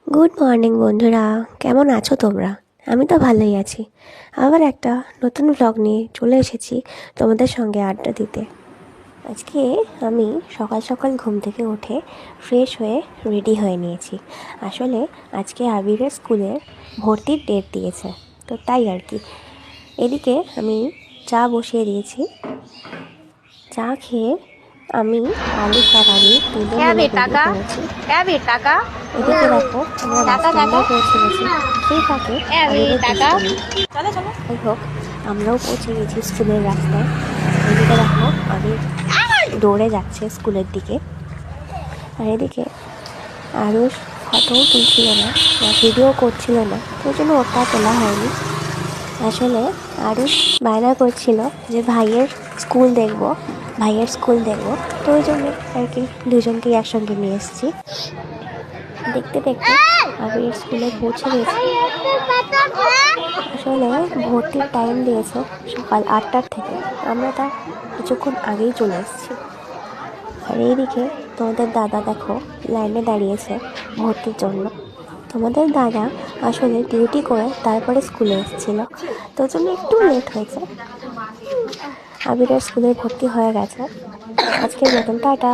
Good morning বন্ধুরা, কেমন আছো তোমরা? আমি তো ভালোই আছি। আবার একটা নতুন ভ্লগ নিয়ে চলে এসেছি তোমাদের সঙ্গে আড্ডা দিতে। আজকে আমি সকাল সকাল ঘুম থেকে উঠে ফ্রেশ হয়ে রেডি হয়ে নিয়েছি। আসলে আজকে আবিরের স্কুলের ভর্তির ডেট দিয়েছে, তো তাই আর কি। এদিকে আমি চা বসিয়ে দিয়েছি। চা খেয়ে আমি আলু তরকারি তুলে क्या নিয়ে बेटा বেরিয়ে का পড়েছি। क्या बेटा का এদিকে দেখো আমরা বাস टाका স্ট্যান্ডেও टाका পৌঁছে গেছি। সেই ফাঁকে क्या আবিরের बेटा का দুষ্টুমি। चलो चलो যাই হোক, আমরাও পৌঁছে গেছি স্কুলের রাস্তায়। এদিকে দেখো আবির দৌড়ে যাচ্ছে স্কুলের দিকে, আর এদিকে আরুষ ফটোও তুলছিল না বা ভিডিও করছিল না, ওই জন্য ওটা তোলা হয়নি। আসলে আরুষ বায়না করছিল যে ভাইয়ের স্কুল দেখবো, তো ওই জন্য আর কি দুজনকেই একসঙ্গে নিয়ে এসেছি। দেখতে দেখতে আবির স্কুলে পৌঁছে গেছি। আসলে ভর্তির টাইম দিয়েছে সকাল 8টার থেকে, আমরা তার কিছুক্ষণ আগেই চলে এসেছি। আর এইদিকে তোমাদের দাদা দেখো লাইনে দাঁড়িয়েছে ভর্তির জন্য। তোমাদের দাদা আসলে ডিউটি করে তারপরে স্কুলে এসেছিল, তো জন্য একটু লেট হয়েছে। আবিরের স্কুলে ভর্তি হয়ে গেছে। আজকের মতন টাটা।